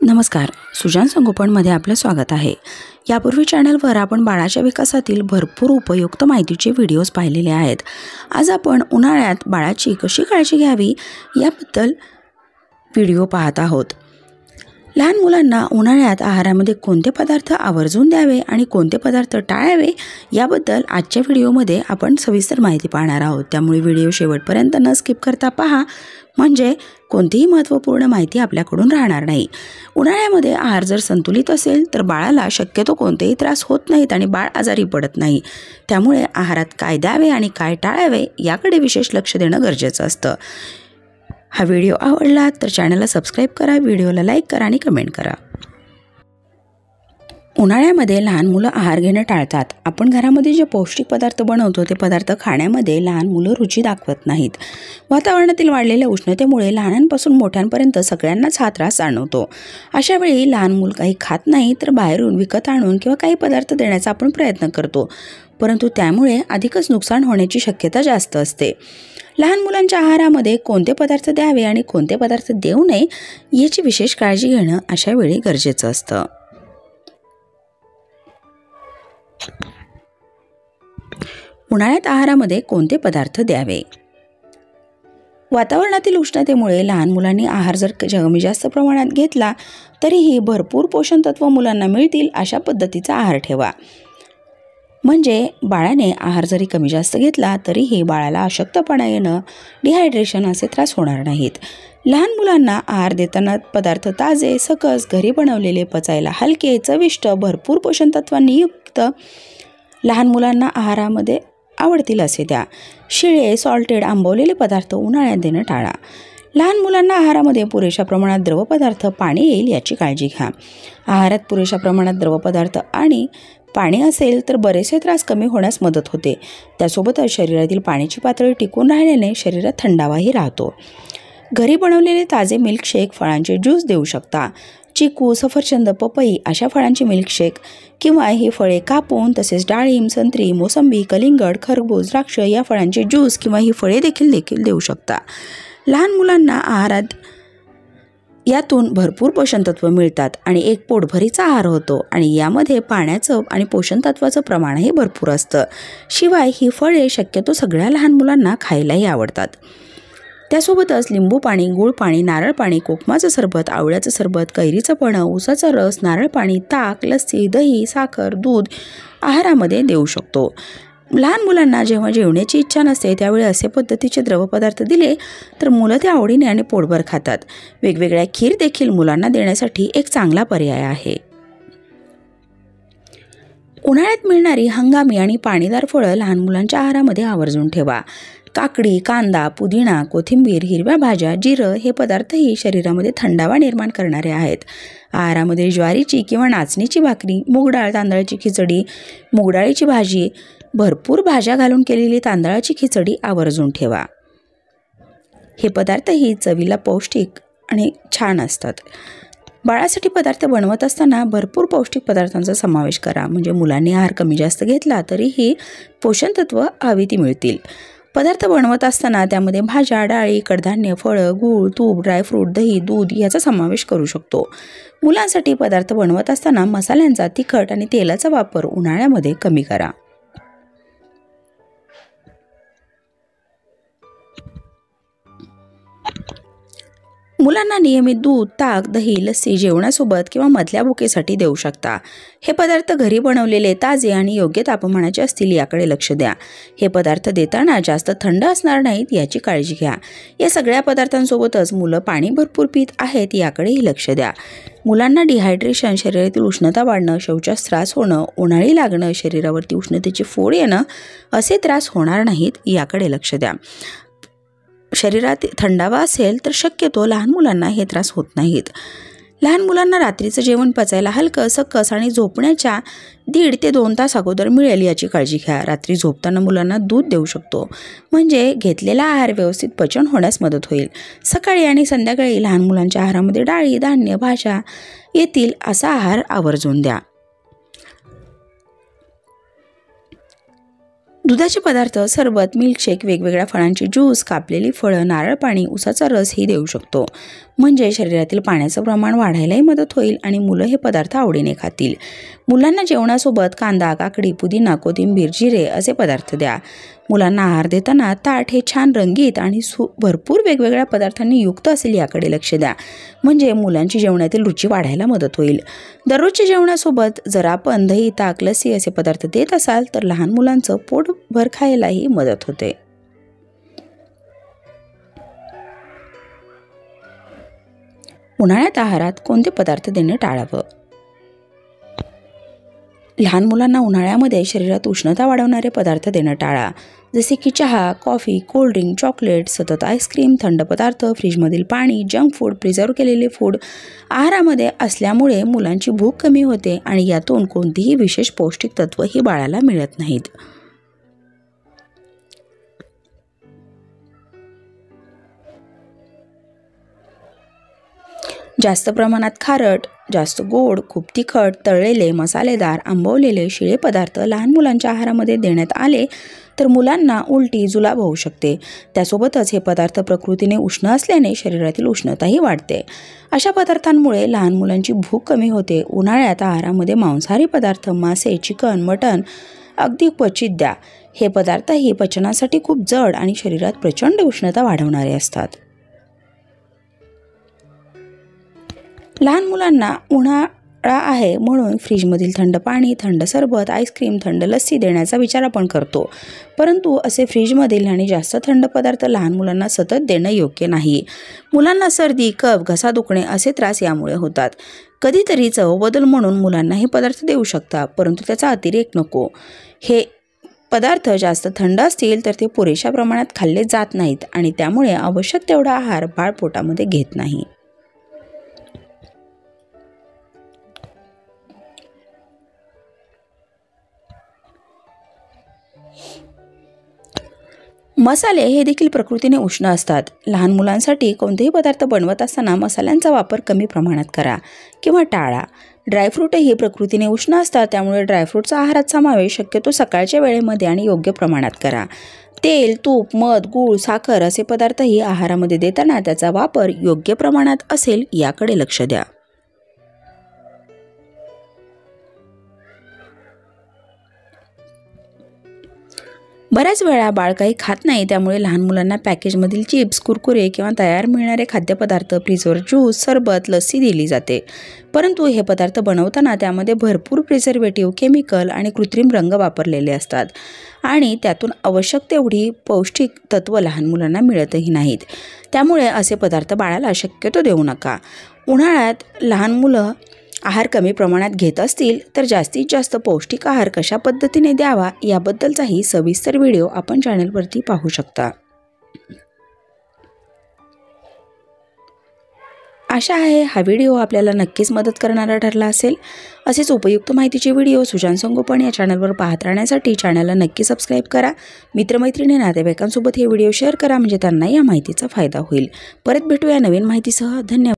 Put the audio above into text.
नमस्कार, सुजान संगोपनमध्ये आपलं स्वागत आहे। यापूर्वी चॅनलवर आपण बाळाच्या विकासातील भरपूर उपयुक्त माहितीचे व्हिडिओज पाहिलेले आहेत। आज आपण उन्हाळ्यात बाळाची कशी काळजी घ्यावी याबद्दल व्हिडिओ पाहत आहोत। लहान मुलांना उन्हाळ्यात आहारामध्ये कोणते पदार्थ आवर्जून द्यावे आणि कोणते पदार्थ टाळावे याबद्दल आजच्या व्हिडिओमध्ये आपण सविस्तर माहिती पाहणार आहोत। त्यामुळे व्हिडिओ शेवटपर्यंत न स्किप करता पहा, म्हणजे कोणतीही महत्त्वपूर्ण माहिती आपल्याकडून राहणार नाही। उन्हाळ्यामध्ये आहार जर संतुलित असेल तर बाळाला शक्यतो कोणतेही त्रास होत नाहीत आणि बाळ आजारी पडत नाही। त्यामुळे आहारात काय द्यावे आणि काय टाळावे याकडे विशेष लक्ष देणं गरजेचं असतं। हा व्हिडिओ आवडला तर चॅनलला सबस्क्राईब करा, व्हिडिओला लाईक करा आणि कमेंट करा। उन्हाळ्यामध्ये लहान मुलं आहार घेणं टाळतात। आपण घरामध्ये जे पौष्टिक पदार्थ बनवतो ते पदार्थ खाण्यामध्ये लहान मुलं रुची दाखवत नाहीत। वातावरणातील वाढलेल्या उष्णतेमुळे लहानांपासून मोठ्यांपर्यंत सगळ्यांनाच हा त्रास जाणवतो। अशा वेळी लहान मूल काही खात नाही तर बाहेरून विकत आणून किंवा काही पदार्थ देण्याचा आपण प्रयत्न करतो, परंतु त्यामुळे अधिकच नुकसान होण्याची शक्यता जास्त असते। लहान मुलांच्या आहारामध्ये कोणते पदार्थ द्यावे आणि कोणते पदार्थ देऊ नये याची विशेष काळजी घेणं अशा वेळी गरजेचं असतं। उन्हाळ्यात आहारामध्ये कोणते पदार्थ द्यावे? वातावरणातील उष्णतेमुळे लहान मुलांनी आहार जर कमी जास्त प्रमाणात घेतला तरीही भरपूर पोषण तत्व मुलांना मिळतील अशा पद्धतीचा आहार ठेवा। म्हणजे बाळाने आहार जरी कमी जास्त घेतला तरीही बाळाला अशक्तपणा येणं, डिहायड्रेशन असे त्रास होणार नाहीत। लहान मुलांना आहार देताना पदार्थ ताजे, सकस, घरी बनवलेले, पचायला हलके, चविष्ट, भरपूर पोषण तत्वांनी युक्त लहान मुलांना आहारामध्ये आवडतील असे द्या। शिळे, सॉल्टेड, आंबवलेले पदार्थ उन्हाळ्यात देणं टाळा। लहान मुलांना आहारामध्ये पुरेशा प्रमाणात द्रवपदार्थ, पाणी येईल याची काळजी घ्या। आहारात पुरेशा प्रमाणात द्रवपदार्थ आणि पाणी असेल तर बरेचसे त्रास कमी होण्यास मदत होते। त्यासोबतच शरीरातील पाण्याची पातळी टिकून राहिल्याने शरीरात थंडावाही राहतो। घरी बनवलेले ताजे मिल्कशेक, फळांचे ज्यूस देऊ शकता। चिकू, सफरचंद, पपई अशा फळांची मिल्कशेक किंवा ही फळे कापून तसेच डाळिंब, संत्री, मोसंबी, कलिंगड, खरबूज, द्राक्ष या फळांचे ज्यूस किंवा ही फळे देखील देऊ शकता। लहान मुलांना आहारात यातून भरपूर पोषण तत्व मिळतात आणि एक पोटभरीचा आहार होतो आणि यामध्ये पाण्याचं आणि पोषण तत्वाचं प्रमाणही भरपूर असतं। शिवाय ही फळे शक्यतो सगळ्या लहान मुलांना खायलाही आवडतात। त्यासोबतच लिंबू पाणी, गूळ पाणी, नारळ पाणी, कोकमाचं सरबत, आवळ्याचं सरबत, कैरीचं पन्हं, ऊसाचा रस, नारळ पाणी, ताक, लस्सी, दही, साखर, दूध आहारामध्ये देऊ शकतो। लहान मुलांना जेव्हा जेवण्याची इच्छा नसते त्यावेळी असे पद्धतीचे द्रवपदार्थ दिले तर मुलं ते आवडीने आणि पोटभर खातात। वेगवेगळ्या खीर देखील मुलांना देण्यासाठी एक चांगला पर्याय आहे। उन्हाळ्यात मिळणारी हंगामी आणि पाणीदार फळं लहान मुलांच्या आहारामध्ये आवर्जून ठेवा। काकडी, कांदा, पुदिना, कोथिंबीर, हिरव्या भाज्या, जिरं हे पदार्थही शरीरामध्ये थंडावा निर्माण करणारे आहेत। आहारामध्ये ज्वारीची किंवा नाचणीची भाकरी, मूगडाळ, तांदळाची खिचडी, मूगडाळीची भाजी, भरपूर भाज्या घालून केलेली तांदळाची खिचडी आवर्जून ठेवा। हे पदार्थही चवीला पौष्टिक आणि छान असतात। बाळासाठी पदार्थ बनवत असताना भरपूर पौष्टिक पदार्थांचा समावेश करा, म्हणजे मुलांनी आहार कमी जास्त घेतला तरीही पोषण तत्व हवी ती मिळतील। पदार्थ बनवत असताना त्यामध्ये भाज्या, डाळी, कडधान्य, फळं, गूळ, तूप, ड्रायफ्रूट, दही, दूध याचा समावेश करू शकतो। मुलांसाठी पदार्थ बनवत असताना मसाल्यांचा, तिखट आणि तेलाचा वापर उन्हाळ्यामध्ये कमी करा। मुलांना नियमित दूध, ताक, दही, लस्सी जेवणासोबत किंवा मधल्या भुकेसाठी देऊ शकता। हे पदार्थ घरी बनवलेले, ताजे आणि योग्य तापमानाचे असतील याकडे लक्ष द्या। हे पदार्थ देताना जास्त थंड असणार नाहीत याची काळजी घ्या। या सगळ्या पदार्थांसोबतच मुलं पाणी भरपूर पित आहेत याकडेही लक्ष द्या। मुलांना डिहायड्रेशन, शरीरातील उष्णता वाढणं, शौचास त्रास होणं, उन्हाळी लागणं, शरीरावरती उष्णतेची फोड येणं असे त्रास होणार नाहीत याकडे लक्ष द्या। शरीरात थंडावा असेल तर शक्यतो लहान मुलांना हे त्रास होत नाहीत। लहान मुलांना रात्रीचं जेवण पचायला हलकं, सकस आणि झोपण्याच्या 1.5 ते 2 तास अगोदर मिळेल याची काळजी घ्या। रात्री झोपताना मुलांना दूध देऊ शकतो, म्हणजे घेतलेला आहार व्यवस्थित पचन होण्यास मदत होईल। सकाळी आणि संध्याकाळी लहान मुलांच्या आहारामध्ये डाळी, धान्य, भाज्या येतील असा आहार आवर्जून द्या। दुधाचे पदार्थ, सरबत, मिल्कशेक, वेगवेगळ्या फळांची ज्यूस, कापलेली फळं, नारळ पाणी, ऊसाचा रस ही देऊ शकतो। म्हणजे शरीरातील पाण्याचं प्रमाण वाढायलाही मदत होईल आणि मुलं हे पदार्थ आवडीने खातील. मुलांना जेवणासोबत कांदा, काकडी, पुदिना, कोथिंबीर, जिरे असे पदार्थ द्या. मुलांना आहार देताना ताट हे छान रंगीत आणि भरपूर वेगवेगळ्या पदार्थांनी युक्त असेल याकडे लक्ष द्या. म्हणजे मुलांची जेवणातील रुची वाढायला मदत होईल. दररोजच्या जेवणासोबत जर आपण दही, ताक, लस्सी असे पदार्थ देत असाल तर लहान मुलांचं पोटभर खायलाही मदत होते. उन्हाळ्यात आहारात कोणते पदार्थ देणे टाळावं? लहान मुलांना उन्हाळ्यामध्ये शरीरात उष्णता वाढवणारे पदार्थ देणं टाळा. जसे की चहा, कॉफी, कोल्ड्रिंक, चॉकलेट, सतत आईस्क्रीम, थंड पदार्थ, फ्रीजमधील पाणी, जंक फूड, प्रिझर्व्ह केलेले फूड आहारामध्ये असल्यामुळे मुलांची भूक कमी होते आणि यातून कोणतीही विशेष पौष्टिक तत्व ही बाळाला मिळत नाहीत. जास्त प्रमाणात खारट, जास्त गोड, खूप तिखट, तळलेले, मसालेदार, आंबवलेले, शिळे पदार्थ लहान मुलांच्या आहारामध्ये देण्यात आले तर मुलांना उलटी, जुलाब होऊ शकते. त्यासोबतच हे पदार्थ प्रकृतीने उष्ण असल्याने शरीरातील उष्णताही वाढते. अशा पदार्थांमुळे लहान मुलांची भूक कमी होते. उन्हाळ्यात आहारामध्ये मांसाहारी पदार्थ, मासे, चिकन, मटण अगदी क्वचित द्या. हे पदार्थही पचनासाठी खूप जड आणि शरीरात प्रचंड उष्णता वाढवणारे असतात. लहान मुलांना उन्हाळा आहे म्हणून फ्रीजमधील थंड पाणी, थंड सरबत, आईस्क्रीम, थंड लस्सी देण्याचा विचार आपण करतो. परंतु असे फ्रीजमधील आणि जास्त थंड पदार्थ लहान मुलांना सतत देणं योग्य नाही. मुलांना सर्दी, कफ, घसा दुखणे असे त्रास यामुळे होतात. कधीतरी चवबदल म्हणून मुलांना हे पदार्थ देऊ शकता, परंतु त्याचा अतिरेक नको. हे पदार्थ जास्त थंड असतील तर ते पुरेशा प्रमाणात खाल्ले जात नाहीत आणि त्यामुळे आवश्यक तेवढा आहार बाळ पोटामध्ये घेत नाही. मसाले हे देखील प्रकृतीने उष्ण असतात. लहान मुलांसाठी कोणतेही पदार्थ बनवत असताना मसाल्यांचा वापर कमी प्रमाणात करा किंवा टाळा. ड्रायफ्रूटही प्रकृतीने उष्ण असतात, त्यामुळे ड्रायफ्रूटचा आहारात समावेश शक्यतो सकाळच्या वेळेमध्ये आणि योग्य प्रमाणात करा. तेल, तूप, मध, गूळ, साखर असे पदार्थही आहारामध्ये देताना त्याचा वापर योग्य प्रमाणात असेल याकडे लक्ष द्या. बऱ्याच वेळा बाळ काही खात नाही, त्यामुळे लहान मुलांना पॅकेजमधील चिप्स, कुरकुरे किंवा तयार मिळणारे खाद्यपदार्थ, प्रिझर्व्ह ज्यूस, सरबत, लस्सी दिली जाते. परंतु हे पदार्थ बनवताना त्यामध्ये भरपूर प्रिझर्वेटिव्ह, केमिकल आणि कृत्रिम रंग वापरलेले असतात आणि त्यातून आवश्यक तेवढी पौष्टिक तत्व लहान मुलांना मिळतही नाहीत. त्यामुळे असे पदार्थ बाळाला शक्यतो देऊ नका. उन्हाळ्यात लहान मुलं आहार कमी प्रमाणात घेत असतील तर जास्तीत जास्त पौष्टिक आहार कशा पद्धतीने द्यावा याबद्दलचाही सविस्तर व्हिडिओ आपण चॅनलवरती पाहू शकता. आशा आहे हा व्हिडिओ आपल्याला नक्कीच मदत करणारा ठरला असेल. असेच उपयुक्त माहितीचे व्हिडिओ सुजान संगोपन या चॅनलवर पाहत राहण्यासाठी चॅनलला नक्की सबस्क्राईब करा. मित्रमैत्रिणी, नातेवाईकांसोबत हे व्हिडिओ शेअर करा म्हणजे त्यांनाही या माहितीचा फायदा होईल. परत भेटूया नवीन माहितीसह. धन्यवाद.